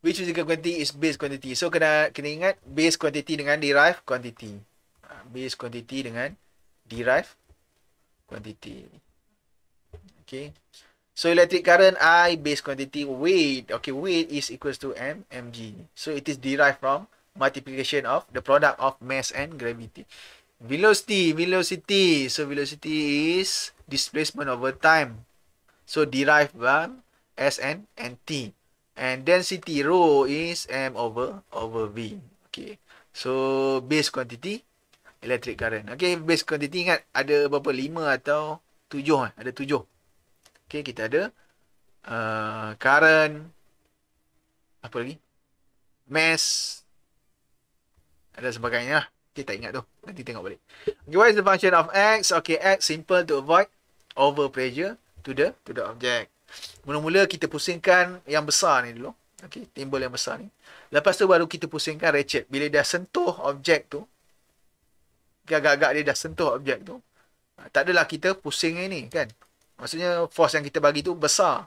Which physical quantity is base quantity? So kena ingat base quantity dengan derived quantity. Base quantity dengan derived quantity. Okay. So electric current I, base quantity, weight. Okay, weight is equals to mg. So it is derived from multiplication of the product of mass and gravity. Velocity. So velocity is displacement over time. So derived from S and T. And density rho is m over v. Okay. So base quantity electric current. Okay, base quantity ingat ada berapa? 5 atau 7? Ada 7. Okay, kita ada current, apa lagi? Mass, ada sebagainya lah. Okay, tak ingat tu. Nanti tengok balik. Okay, what is the function of x? Okay, x simple to avoid over pressure to the object. Mula-mula kita pusingkan yang besar ni dulu. Okay, timbul yang besar ni. Lepas tu baru kita pusingkan ratchet. Bila dah sentuh objek tu, agak-agak dia dah sentuh objek tu, tak adalah kita pusing ini kan. Maksudnya force yang kita bagi tu besar.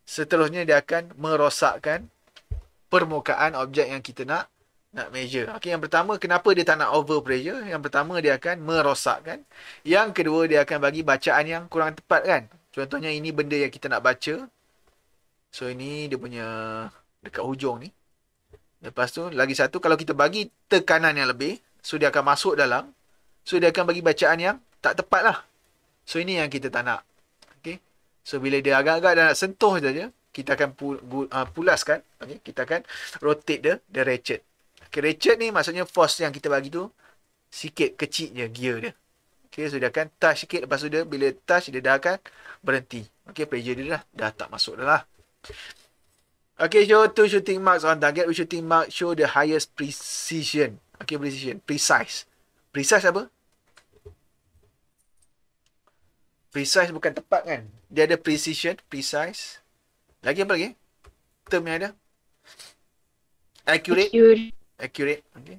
Seterusnya dia akan merosakkan permukaan objek yang kita nak measure. Okay, yang pertama, kenapa dia tak nak over pressure? Yang pertama, dia akan merosakkan. Yang kedua, dia akan bagi bacaan yang kurang tepat kan. Contohnya ini benda yang kita nak baca. So ini dia punya dekat hujung ni. Lepas tu lagi satu, kalau kita bagi tekanan yang lebih, so dia akan masuk dalam. So dia akan bagi bacaan yang tak tepat lah. So ini yang kita tak nak. Okay. So bila dia agak-agak dah nak sentuh saja, kita akan pulaskan. Okay. Kita akan rotate the ratchet. Okay, ratchet ni maksudnya force yang kita bagi tu sikit kecil je gear dia. Okay, so dia akan touch sikit. Lepas tu dia bila touch dia dah akan berhenti. Okay, pressure dia dah tak masuk dah lah. Okay, show two shooting marks on target. Which shooting mark show the highest precision? Okay, precision. Precise. Precise apa? Precise bukan tepat kan? Dia ada precision, precise. Lagi apa lagi? Term yang ada? Accurate. Accurate. Okay.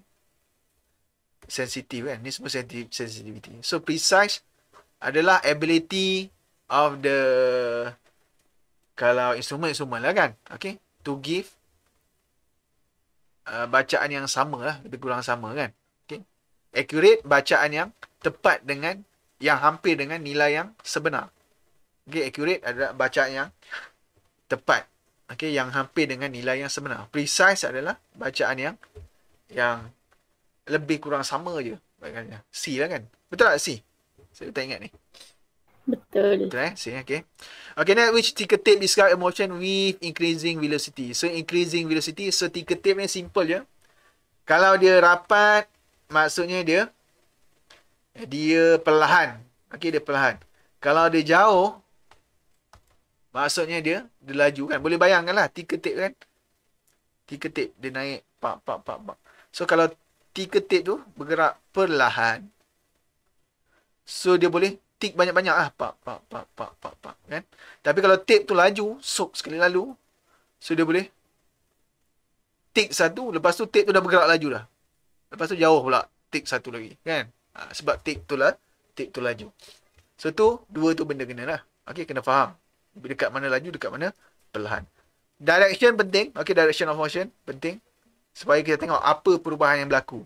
Sensitive kan? Ni semua sensitivity. So, precise adalah ability of the, kalau instrument lah kan? Okay. To give bacaan yang sama lah. Lebih kurang sama kan? Okay. Accurate, bacaan yang tepat dengan, yang hampir dengan nilai yang sebenar. Okay. Accurate adalah bacaan yang tepat. Okay. Yang hampir dengan nilai yang sebenar. Precise adalah bacaan yang lebih kurang sama je. Bagainya. C lah kan? Betul tak C? Saya tak ingat ni. Betul. Betul C, okay. Okay, next, which ticker tape describe a motion with increasing velocity? So, increasing velocity. So, ticker tape ni simple je. Kalau dia rapat, maksudnya dia perlahan. Okay, dia perlahan. Kalau dia jauh, maksudnya dia laju kan. Boleh bayangkan lah, ticker tape kan. Ticker tape, dia naik. Pak. So, kalau ticker tape tu bergerak perlahan, so dia boleh tick banyak-banyak lah. Pak. Kan? Tapi kalau tape tu laju, sok sekali lalu, so dia boleh tick satu, lepas tu tape tu dah bergerak laju dah. Lepas tu jauh pula, tick satu lagi. Kan? Sebab tape tu laju. So tu, dua tu benda kena lah. Okay, kena faham. Dekat mana laju, dekat mana perlahan. Direction penting. Okay, direction of motion penting. Supaya kita tengok apa perubahan yang berlaku.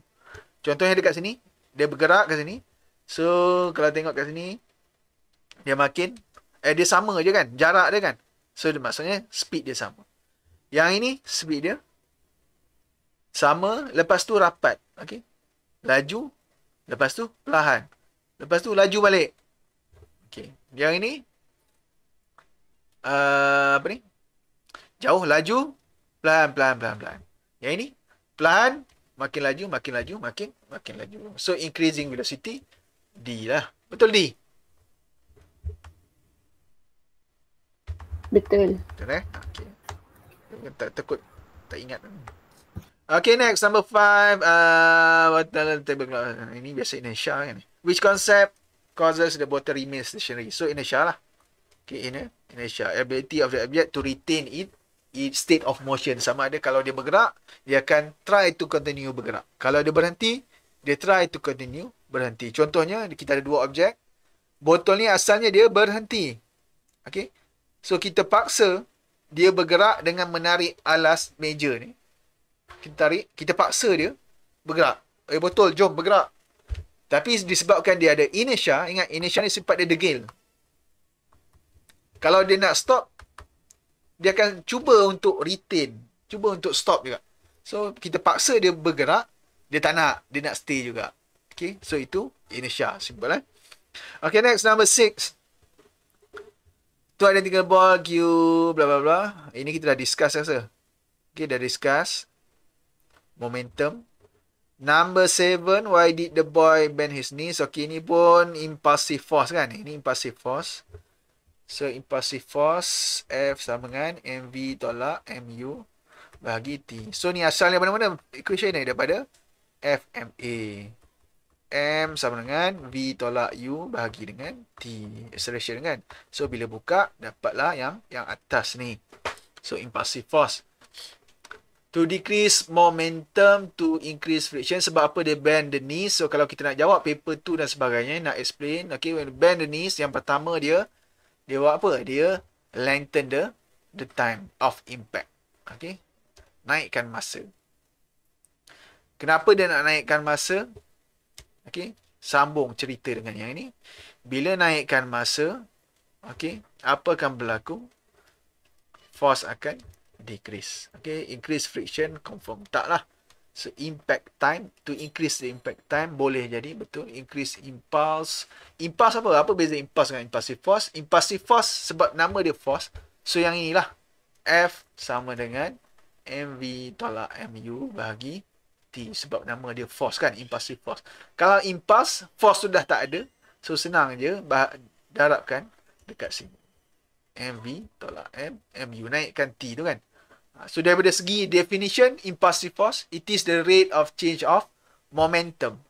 Contohnya dekat sini, dia bergerak ke sini. So, kalau tengok kat sini, dia makin, dia sama je kan, jarak dia kan. So, maksudnya speed dia sama. Yang ini, speed dia sama, lepas tu rapat. Okay. Laju, lepas tu perlahan. Lepas tu laju balik. Okay. Yang ini, apa ni? Jauh, laju, pelan. Yang ini, perlahan, makin laju, makin laju. So, increasing velocity, D lah. Betul D? Betul. Betul Okay. Takut tak ingat. Okay, next. Number 5. Ini biasa inertia kan. Which concept causes the bottle remain stationary? So, inertia lah. Okay, inertia. Ability of the object to retain its state of motion. Sama ada kalau dia bergerak, dia akan try to continue bergerak. Kalau dia berhenti, dia try to continue berhenti. Contohnya, kita ada dua objek. Botol ni asalnya dia berhenti. Okay. So, kita paksa dia bergerak dengan menarik alas meja ni. Kita tarik, kita paksa dia bergerak. Betul, jom bergerak. Tapi disebabkan dia ada inertia, ingat inertia ni sifat dia degil. Kalau dia nak stop, dia akan cuba untuk retain, cuba untuk stop juga. So, kita paksa dia bergerak, dia tak nak, dia nak stay juga. Okay, so itu inertia, simple eh. Okay, next number 6. Tu identical ball, Q, bla bla bla. Ini kita dah discuss rasa. Okay, dah discuss. Momentum. Number 7, why did the boy bend his knees? Okay, ini pun impulsive force kan? Ini impulsive force. So, impulsive force, F sama dengan mv tolak mu bahagi T. So, ni asalnya mana-mana equation ni daripada FMA. M sama dengan V tolak U bahagi dengan T. Acceleration kan? So, bila buka, dapatlah yang atas ni. So, impulsive force. To decrease momentum, to increase friction. Sebab apa dia bend the knees? So, kalau kita nak jawab paper 2 dan sebagainya, nak explain. Okay, when bend the knees, yang pertama dia buat apa? Dia lengthen the time of impact. Okay. Naikkan masa. Kenapa dia nak naikkan masa? Okay. Sambung cerita dengan yang ini. Bila naikkan masa, okay, apa akan berlaku? Force akan decrease. Okay. Increase friction, confirm. Taklah. So, impact time. To increase the impact time, boleh jadi. Betul. Increase impulse. Impulse apa? Apa beza impulse dengan impulsive force? Impulsive force, sebab nama dia force. So, yang inilah. F sama dengan mv tolak mu bahagi T. Sebab nama dia force kan. Impulsive force. Kalau impulse, force sudah tak ada. So, senang je. Darabkan dekat sini. mv tolak mu. Naikkan T tu kan. So, daripada segi definition, impulsive force, it is the rate of change of momentum.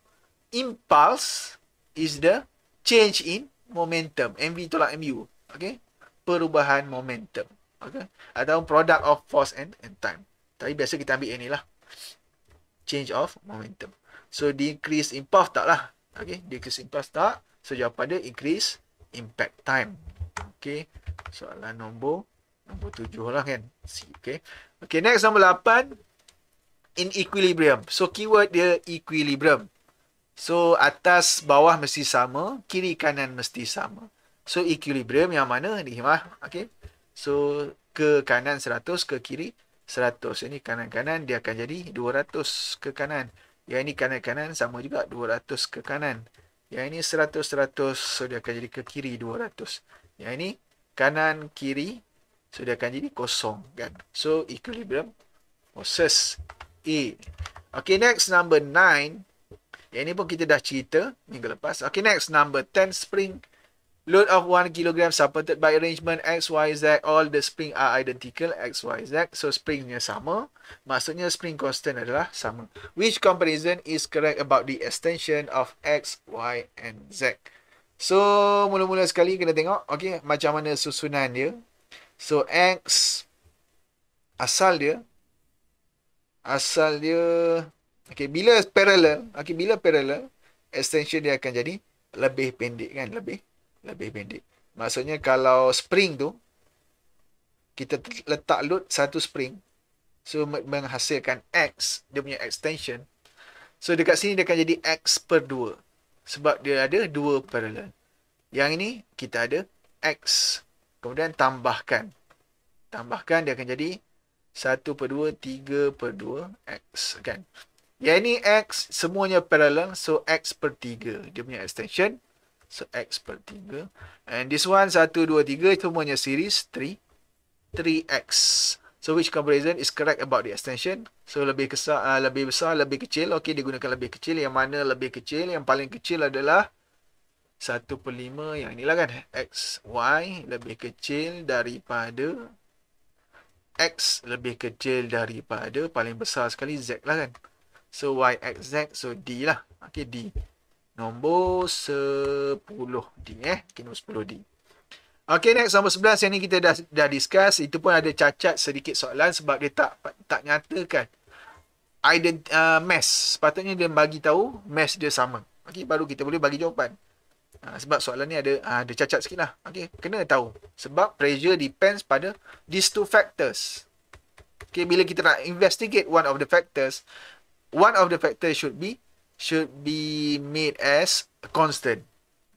Impulse is the change in momentum. mv tolak mu. Okay. Perubahan momentum. Okay. Atau product of force and time. Tapi biasa kita ambil yang ni lah. Change of momentum. So, decrease impulse tak lah. Okay. Decrease impulse tak. So, jawapan dia increase impact time. Okay. Soalan nombor 7 lah kan. C. Okay. Okay, next nombor 8. In equilibrium. So, keyword dia equilibrium. So, atas bawah mesti sama. Kiri kanan mesti sama. So, equilibrium yang mana ni? Okay. So, ke kanan 100, ke kiri 100. Ini kanan-kanan, dia akan jadi 200 ke kanan. Yang ini kanan-kanan sama juga 200 ke kanan. Yang ini 100-100. So, dia akan jadi ke kiri 200. Yang ini kanan, kiri. So, dia akan jadi kosong kan. So, equilibrium forces A. Okay, next number 9. Yang ini pun kita dah cerita minggu lepas. Okay, next number 10. Spring. Load of 1 kg supported by arrangement X, Y, Z. All the spring are identical. X, Y, Z. So, springnya sama. Maksudnya, spring constant adalah sama. Which comparison is correct about the extension of X, Y, and Z? So, mula-mula sekali kena tengok. Okay, macam mana susunan dia. So, X. Asal dia. Okay, bila parallel. Okay, bila parallel. Extension dia akan jadi lebih pendek kan. Lebih pendek. Maksudnya kalau spring tu, kita letak load satu spring. So, menghasilkan X, dia punya extension. So, dekat sini dia akan jadi X per 2. Sebab dia ada 2 parallel. Yang ini, kita ada X. Kemudian tambahkan. Tambahkan, dia akan jadi 1 per 2, 3 per 2, X. Kan? Yang ini X, semuanya parallel. So, X per 3. Dia punya extension. So, X per 3. And this one, 1, 2, 3. Itu semuanya series 3X. So, which comparison is correct about the extension? So, lebih besar, lebih kecil. Okey, digunakan lebih kecil. Yang mana lebih kecil? Yang paling kecil adalah 1 per 5. Yang inilah kan. X, Y lebih kecil daripada X lebih kecil daripada paling besar sekali Z lah kan. So, Y, X, Z. So, D lah. Okey, D. Nombor 10D. Okay, nombor 10D. Okay, next nombor 11. Yang ni kita dah discuss. Itu pun ada cacat sedikit soalan sebab dia tak nyatakan mass. Sepatutnya dia bagi tahu mass dia sama. Okay, baru kita boleh bagi jawapan. Sebab soalan ni ada cacat sikit lah. Okay, kena tahu. Sebab pressure depends pada these two factors. Okay, bila kita nak investigate one of the factors should be made as constant.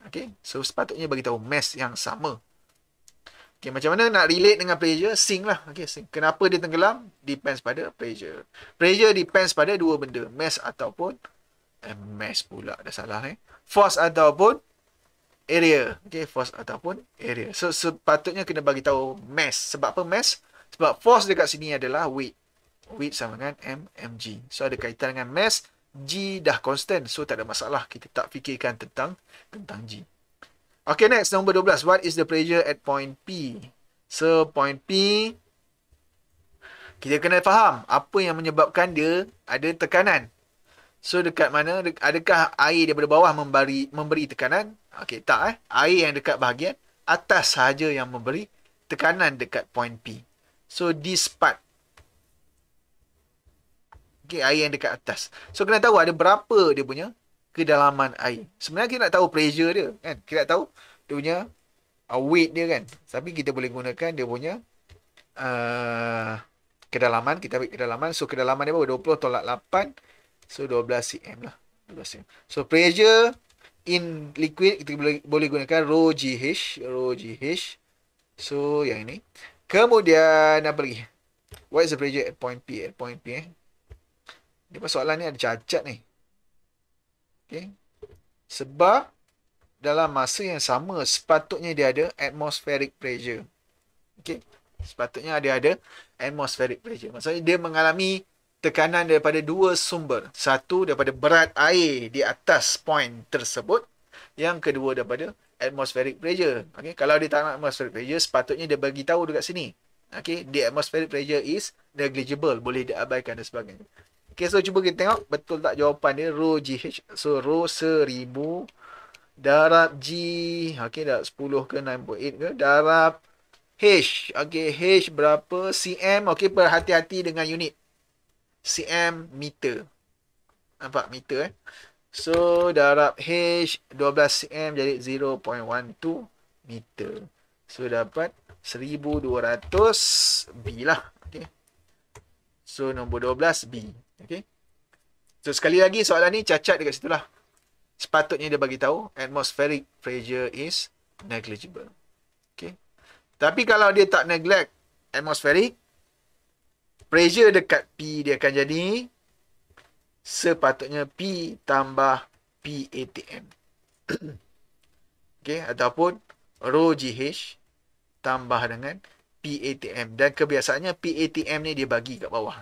Okay, so sepatutnya bagi tahu mass yang sama. Okay, macam mana nak relate dengan pressure? Sing lah. Okay, sing. Kenapa dia tenggelam? Depends pada pressure. Pressure depends pada dua benda. Mass ataupun mass pula. Dah salah ni. Force ataupun area. Okay, force ataupun area. So, sepatutnya kena bagi tahu mass. Sebab apa mass? Sebab force dekat sini adalah weight. Weight sama dengan mg. So, ada kaitan dengan mass. G dah constant. So, tak ada masalah. Kita tak fikirkan tentang G. Okay, next. Nombor 12. What is the pressure at point P? So, point P, kita kena faham apa yang menyebabkan dia ada tekanan. So, dekat mana? Adakah air daripada bawah memberi tekanan? Okay, tak. Air yang dekat bahagian atas sahaja yang memberi tekanan dekat point P. So, this part. Okay, air yang dekat atas. So, kena tahu ada berapa dia punya kedalaman air. Sebenarnya kita nak tahu pressure dia, kan? Kita nak tahu dia punya weight dia, kan? Tapi kita boleh gunakan dia punya kedalaman. Kita ambil kedalaman. So, kedalaman dia berapa? 20 tolak 8. So, 12 cm lah. 12 cm. So, pressure in liquid, kita boleh gunakan rho GH. Rho GH. So, yang ini. Kemudian, apa lagi? What is the pressure at point P? At point P, Dia soalan ni ada cacat ni. Okay. Sebab dalam masa yang sama sepatutnya dia ada atmospheric pressure. Okay. Sepatutnya dia ada atmospheric pressure. Maksudnya dia mengalami tekanan daripada dua sumber. Satu daripada berat air di atas point tersebut. Yang kedua daripada atmospheric pressure. Okay. Kalau dia tak nak atmospheric pressure, sepatutnya dia bagi tahu dekat sini. Okay. The atmospheric pressure is negligible. Boleh diabaikan dan sebagainya. Okay, so cuba kita tengok betul tak jawapan dia. Rho GH. So, rho 1000 darab G. Okay, darab 10 ke 9.8 ke. Darab H. Okay, H berapa? cm. Okay, berhati-hati dengan unit. cm meter. Nampak meter, So, darab H 12 cm jadi 0.12 meter. So, dapat 1200 B lah. Okay. So, nombor 12 B. Okay. So, sekali lagi soalan ni cacat dekat situ lah. Sepatutnya dia bagi tahu atmospheric pressure is negligible. Okay. Tapi kalau dia tak neglect atmospheric, pressure dekat P dia akan jadi sepatutnya P tambah PATM. Okay. Ataupun rho GH tambah dengan PATM. Dan kebiasaannya PATM ni dia bagi kat bawah.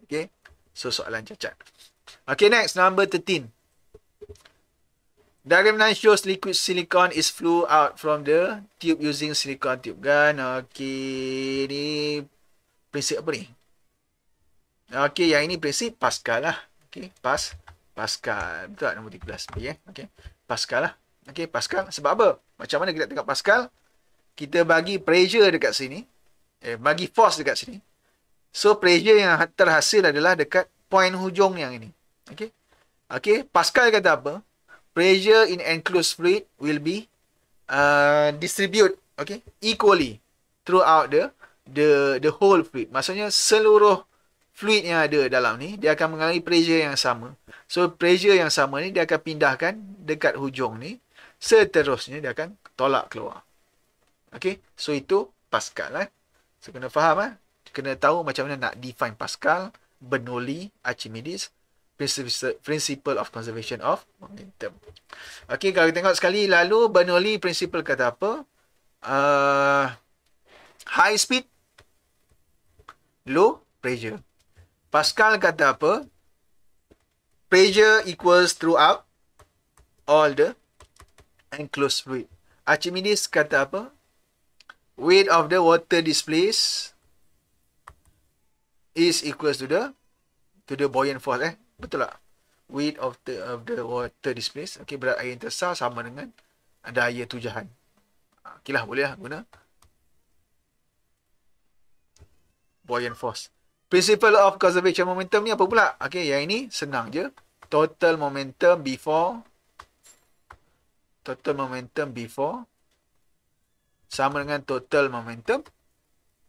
Okay. So, soalan cacat. Okay, next. Number 13. Diagram 9 shows liquid silicon is flew out from the tube using silicon tube gun. Okay. Ni prinsip apa ni? Okay, yang ini prinsip Pascal lah. Okay, Pascal. Betul tak nombor 13B, Okay. Pascal lah. Okay, Pascal. Sebab apa? Macam mana kita tengok Pascal? Kita bagi pressure dekat sini. Bagi force dekat sini. So, pressure yang terhasil adalah dekat point hujung yang ini. Okay. Okay. Pascal kata apa? Pressure in enclosed fluid will be distribute, okay, equally throughout the whole fluid. Maksudnya, seluruh fluid yang ada dalam ni, dia akan mengalami pressure yang sama. So, pressure yang sama ni, dia akan pindahkan dekat hujung ni. Seterusnya, dia akan tolak keluar. Okay. So, itu Pascal. So, kena faham. Kena tahu macam mana nak define Pascal, Bernoulli, Archimedes, principle of conservation of momentum. Okay, kalau kita tengok sekali, lalu Bernoulli principle kata apa? High speed, low pressure. Pascal kata apa? Pressure equals throughout all the enclosed fluid. Archimedes kata apa? Weight of the water displaced is equals to the buoyant force. Betul tak? Weight of the water displaced. Okay, berat air yang tersar sama dengan daya tujahan. Okay lah, boleh lah guna buoyant force. Principle of conservation momentum ni apa pula? Okay, yang ini senang je. Total momentum before total momentum before sama dengan total momentum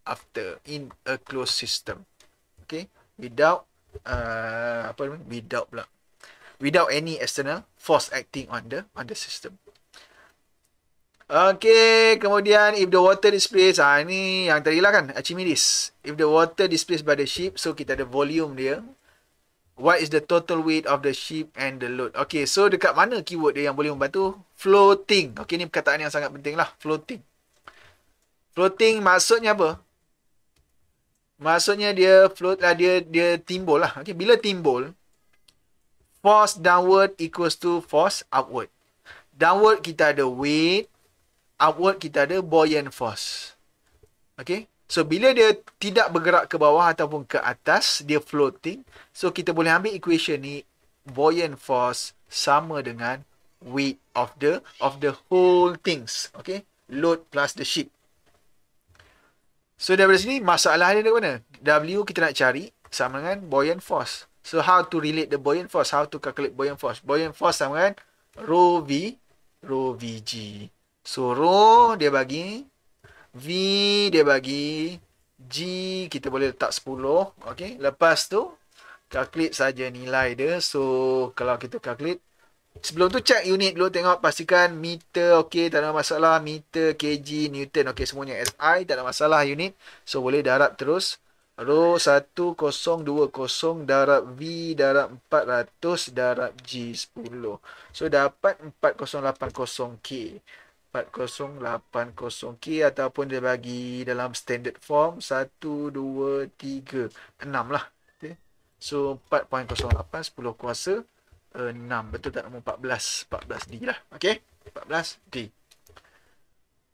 after in a closed system. Okay, without without any external force acting on the system. Okay, kemudian if the water displaced, ni yang tadi lah kan, Archimedes. If the water displaced by the ship, so kita ada volume dia. What is the total weight of the ship and the load? Okay, so dekat mana keyword dia yang boleh membantu? Floating. Okay, ni perkataan yang sangat penting lah, floating. Floating maksudnya apa? Maksudnya dia float lah, dia timbul lah. Okay, bila timbul, force downward equals to force upward. Downward kita ada weight, upward kita ada buoyant force. Okay, so bila dia tidak bergerak ke bawah ataupun ke atas, dia floating. So kita boleh ambil equation ni, buoyant force sama dengan weight of the whole things. Okay, load plus the ship. So daripada sini masalah dia dekat mana? W kita nak cari sama dengan buoyant force. So how to relate the buoyant force? How to calculate buoyant force? Buoyant force sama dengan rho Vg. So rho dia bagi, V dia bagi, G kita boleh letak 10. Okay, lepas tu calculate saja nilai dia. So kalau kita calculate, sebelum tu check unit dulu, tengok pastikan meter okey, tak ada masalah, meter, kg, newton okey, semuanya SI, tak ada masalah unit. So boleh darab terus. Rho 1020 darab V darab 400 darab G 10. So dapat 4080K. 4080K ataupun dia bagi dalam standard form 1 2 3 6 lah. Okay. So 4.08 10 kuasa 6. Betul tak nombor 14? 14D lah. Okay. 14D.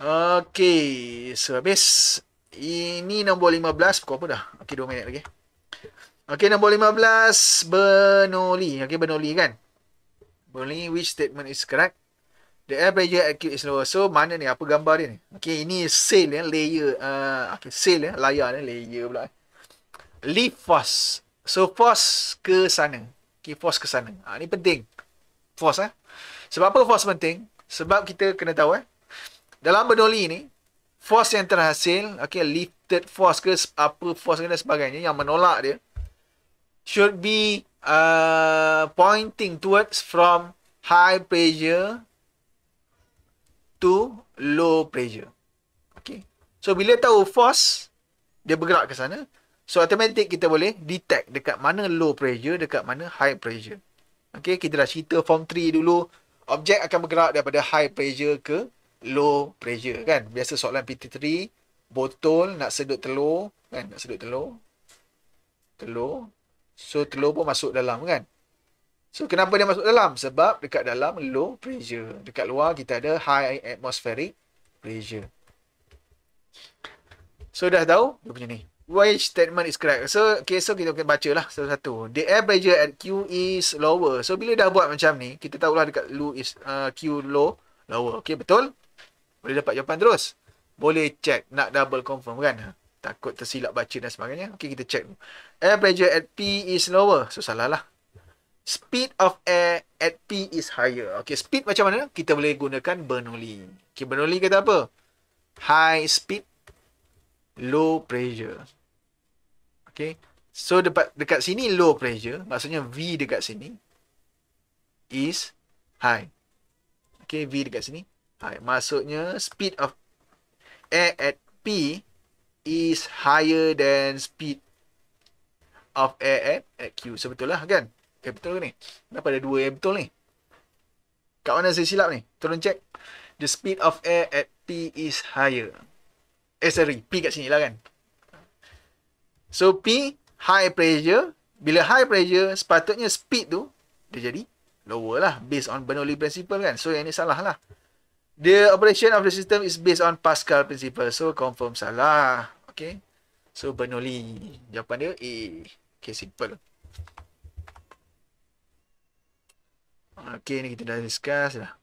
Okay. So habis. Ini nombor 15. Pukul apa dah? Okay, 2 minit lagi. Okay, nombor 15. Bernoulli. Okay, Bernoulli kan? Bernoulli, which statement is correct? The air pressure at Q is lower. So, mana ni? Apa gambar dia ni? Okay, ini sail ya. Layer. Okay, sail ya. Layar ni. Layer pula. Lift force. So, force ke sana. Okay, force ke sana. Ni penting. Force Sebab apa force penting? Sebab kita kena tahu dalam Bernoulli ni, force yang terhasil, okay, lifted force ke apa force dan sebagainya yang menolak dia should be pointing towards from high pressure to low pressure. Okay. So bila tahu force dia bergerak ke sana, so automatic kita boleh detect dekat mana low pressure, dekat mana high pressure. Okay, kita dah cerita form 3 dulu, objek akan bergerak daripada high pressure ke low pressure kan. Biasa soalan PT3, botol nak sedut telur kan, nak sedut telur. So telur pun masuk dalam kan. So kenapa dia masuk dalam? Sebab dekat dalam low pressure. Dekat luar kita ada high atmospheric pressure. So dah tahu dia punya ni. Which statement is correct? So okay, so kita akan baca lah satu-satu. The air pressure at Q is lower. So bila dah buat macam ni, kita tahulah dekat Q lower. Okay, betul? Boleh dapat jawapan terus. Boleh check. Nak double confirm kan. Takut tersilap baca dan sebagainya. Okay, kita check. Air pressure at P is lower. So, salah lah. Speed of air at P is higher. Okay, speed macam mana? Kita boleh gunakan Bernoulli. Okay, Bernoulli kata apa? High speed, low pressure. Okay. So, dekat sini low pressure. Maksudnya V dekat sini is high. Okay, V dekat sini. Maksudnya speed of air at P is higher than speed of air at Q. So betul lah kan? Okay, betul ke ni? Kenapa ada dua yang betul ni? Kat mana saya silap ni? Tolong check. The speed of air at P is higher. Sorry, P kat sini lah kan? So P, high pressure. Bila high pressure, sepatutnya speed tu dia jadi lower lah. Based on Bernoulli principle kan? So yang ni salah lah. The operation of the system is based on Pascal principle. So, confirm salah. Okay. So, Bernoulli. Jawapan dia A. Okay, simple. Okay, ni kita dah discuss lah.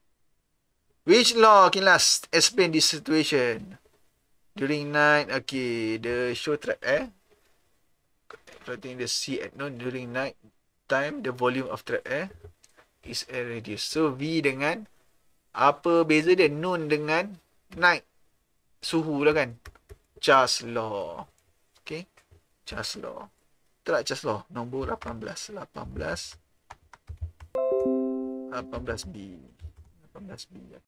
Which law can last explain this situation? During night, okay, the show trapped air. Floating the sea at noon. During night time, the volume of trapped air is air reduced. So, V dengan Apa beza dia noon dengan night? Suhu lah kan. Charles law. Okay. Charles law. Itulah Charles law. Nombor 18. 18B. 18B.